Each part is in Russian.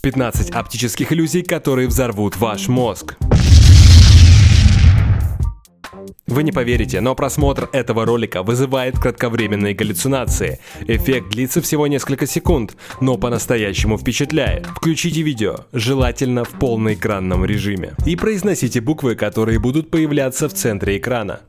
15 оптических иллюзий, которые взорвут ваш мозг. Вы не поверите, но просмотр этого ролика вызывает кратковременные галлюцинации. Эффект длится всего несколько секунд, но по-настоящему впечатляет. Включите видео, желательно в полноэкранном режиме, и произносите буквы, которые будут появляться в центре экрана.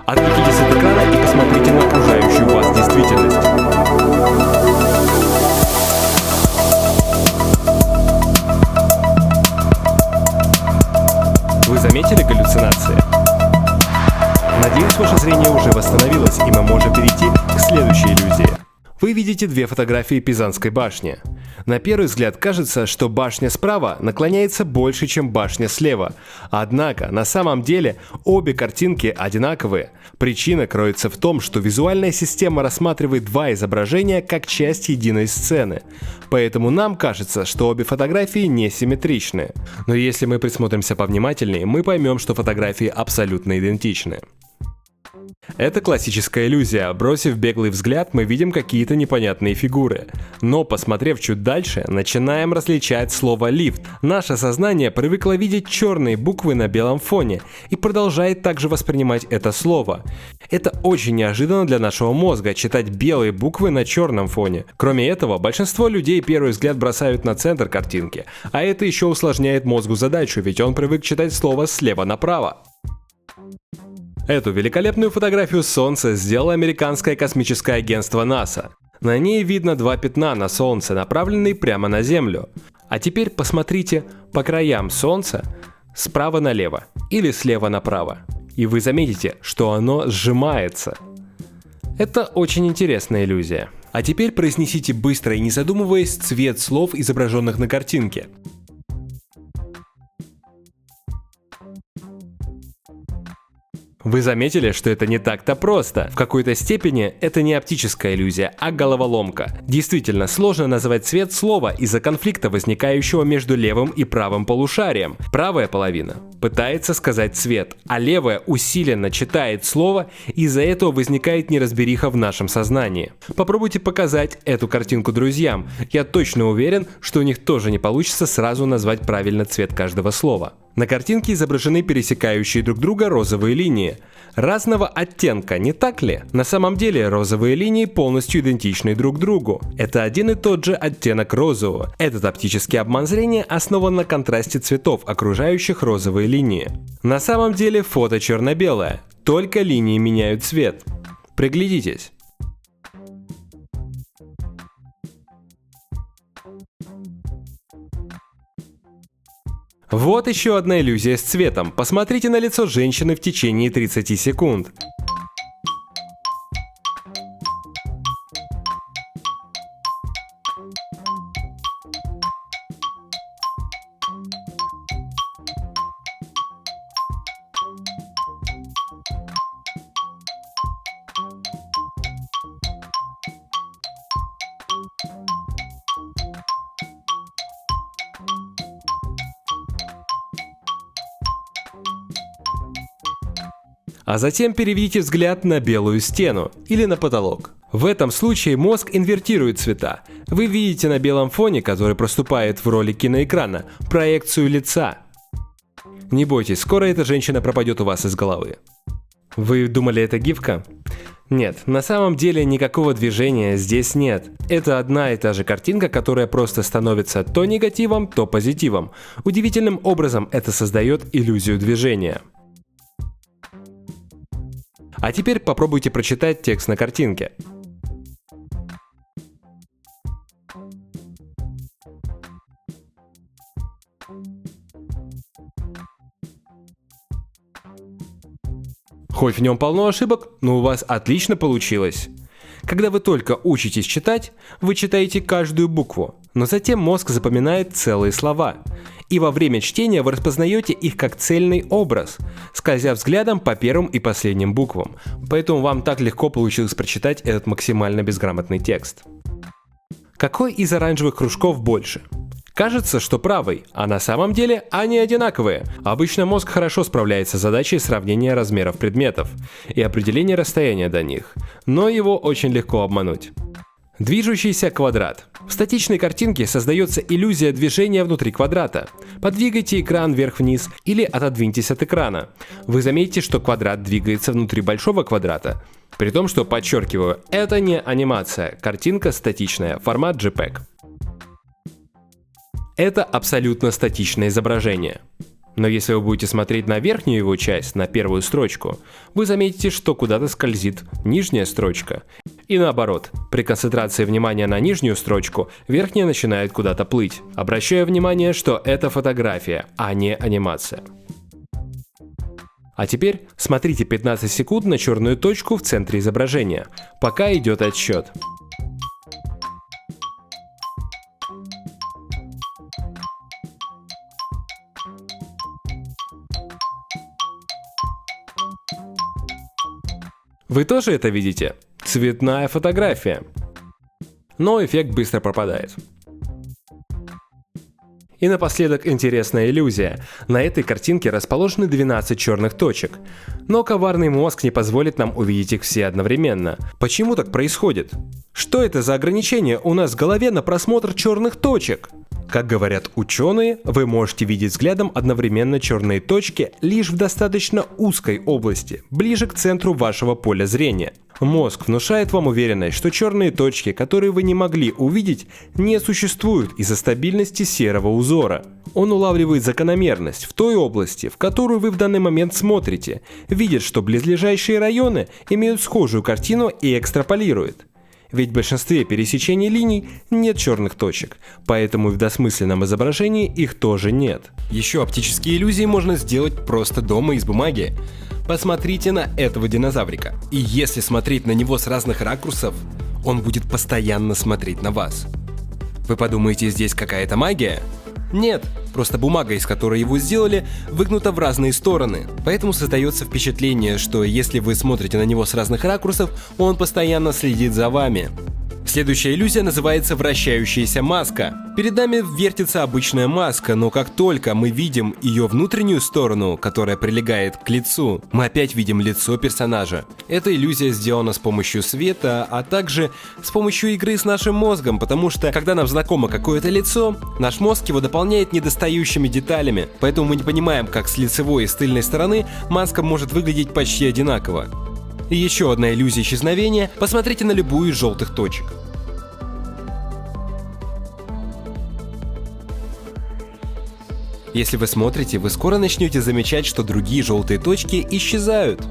Отвлекитесь от экрана и посмотрите на окружающую вас действительность. Вы заметили галлюцинации? Надеюсь, ваше зрение уже восстановилось, и мы можем перейти к следующей иллюзии. Вы видите две фотографии Пизанской башни. На первый взгляд кажется, что башня справа наклоняется больше, чем башня слева. Однако, на самом деле, обе картинки одинаковые. Причина кроется в том, что визуальная система рассматривает два изображения как часть единой сцены. Поэтому нам кажется, что обе фотографии несимметричны. Но если мы присмотримся повнимательнее, мы поймем, что фотографии абсолютно идентичны. Это классическая иллюзия. Бросив беглый взгляд, мы видим какие-то непонятные фигуры. Но, посмотрев чуть дальше, начинаем различать слово «лифт». Наше сознание привыкло видеть черные буквы на белом фоне и продолжает также воспринимать это слово. Это очень неожиданно для нашего мозга — читать белые буквы на черном фоне. Кроме этого, большинство людей первый взгляд бросают на центр картинки, а это еще усложняет мозгу задачу, ведь он привык читать слово слева направо. Эту великолепную фотографию Солнца сделало американское космическое агентство НАСА. На ней видно два пятна на Солнце, направленные прямо на Землю. А теперь посмотрите по краям Солнца справа налево или слева направо. И вы заметите, что оно сжимается. Это очень интересная иллюзия. А теперь произнесите быстро и не задумываясь цвет слов, изображенных на картинке. Вы заметили, что это не так-то просто? В какой-то степени это не оптическая иллюзия, а головоломка. Действительно, сложно называть цвет слова из-за конфликта, возникающего между левым и правым полушарием. Правая половина пытается сказать цвет, а левая усиленно читает слово, и из-за этого возникает неразбериха в нашем сознании. Попробуйте показать эту картинку друзьям. Я точно уверен, что у них тоже не получится сразу назвать правильно цвет каждого слова. На картинке изображены пересекающие друг друга розовые линии. Разного оттенка, не так ли? На самом деле розовые линии полностью идентичны друг другу. Это один и тот же оттенок розового. Этот оптический обман зрения основан на контрасте цветов, окружающих розовые линии. На самом деле фото черно-белое, только линии меняют цвет. Приглядитесь. Вот еще одна иллюзия с цветом. Посмотрите на лицо женщины в течение 30 секунд. А затем переведите взгляд на белую стену или на потолок. В этом случае мозг инвертирует цвета. Вы видите на белом фоне, который проступает в роли киноэкрана, проекцию лица. Не бойтесь, скоро эта женщина пропадет у вас из головы. Вы думали, это гифка? Нет, на самом деле никакого движения здесь нет. Это одна и та же картинка, которая просто становится то негативом, то позитивом. Удивительным образом это создает иллюзию движения. А теперь попробуйте прочитать текст на картинке. Хоть в нем полно ошибок, но у вас отлично получилось. Когда вы только учитесь читать, вы читаете каждую букву, но затем мозг запоминает целые слова. И во время чтения вы распознаете их как цельный образ, скользя взглядом по первым и последним буквам. Поэтому вам так легко получилось прочитать этот максимально безграмотный текст. Какой из оранжевых кружков больше? Кажется, что правый, а на самом деле они одинаковые. Обычно мозг хорошо справляется с задачей сравнения размеров предметов и определения расстояния до них, но его очень легко обмануть. Движущийся квадрат. В статичной картинке создается иллюзия движения внутри квадрата. Подвигайте экран вверх-вниз или отодвиньтесь от экрана. Вы заметите, что квадрат двигается внутри большого квадрата. При том, что, подчеркиваю, это не анимация, картинка статичная, формат JPEG. Это абсолютно статичное изображение. Но если вы будете смотреть на верхнюю его часть, на первую строчку, вы заметите, что куда-то скользит нижняя строчка. И наоборот, при концентрации внимания на нижнюю строчку, верхняя начинает куда-то плыть. Обращаю внимание, что это фотография, а не анимация. А теперь смотрите 15 секунд на черную точку в центре изображения, пока идет отсчет. Вы тоже это видите? Цветная фотография. Но эффект быстро пропадает. И напоследок интересная иллюзия. На этой картинке расположены 12 черных точек. Но коварный мозг не позволит нам увидеть их все одновременно. Почему так происходит? Что это за ограничение у нас в голове на просмотр черных точек? Как говорят ученые, вы можете видеть взглядом одновременно черные точки лишь в достаточно узкой области, ближе к центру вашего поля зрения. Мозг внушает вам уверенность, что черные точки, которые вы не могли увидеть, не существуют из-за стабильности серого узора. Он улавливает закономерность в той области, в которую вы в данный момент смотрите, видит, что близлежащие районы имеют схожую картину и экстраполирует. Ведь в большинстве пересечений линий нет черных точек, поэтому в двусмысленном изображении их тоже нет. Еще оптические иллюзии можно сделать просто дома из бумаги. Посмотрите на этого динозаврика, и если смотреть на него с разных ракурсов, он будет постоянно смотреть на вас. Вы подумаете, здесь какая-то магия? Нет, просто бумага, из которой его сделали, выгнута в разные стороны. Поэтому создается впечатление, что если вы смотрите на него с разных ракурсов, он постоянно следит за вами. Следующая иллюзия называется вращающаяся маска. Перед нами вертится обычная маска, но как только мы видим ее внутреннюю сторону, которая прилегает к лицу, мы опять видим лицо персонажа. Эта иллюзия сделана с помощью света, а также с помощью игры с нашим мозгом, потому что, когда нам знакомо какое-то лицо, наш мозг его дополняет недостающими деталями, поэтому мы не понимаем, как с лицевой и с тыльной стороны маска может выглядеть почти одинаково. И еще одна иллюзия исчезновения – посмотрите на любую из желтых точек. Если вы смотрите, вы скоро начнете замечать, что другие желтые точки исчезают.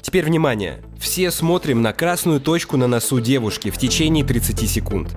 Теперь внимание! Все смотрим на красную точку на носу девушки в течение 30 секунд.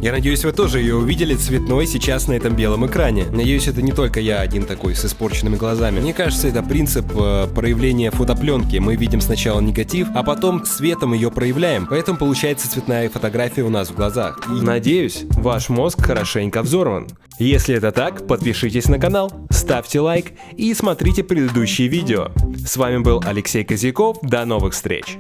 Я надеюсь, вы тоже ее увидели цветной сейчас на этом белом экране. Надеюсь, это не только я один такой с испорченными глазами. Мне кажется, это принцип проявления фотопленки. Мы видим сначала негатив, а потом цветом ее проявляем. Поэтому получается цветная фотография у нас в глазах. И надеюсь, ваш мозг хорошенько взорван. Если это так, подпишитесь на канал, ставьте лайк и смотрите предыдущие видео. С вами был Алексей Козяков. До новых встреч!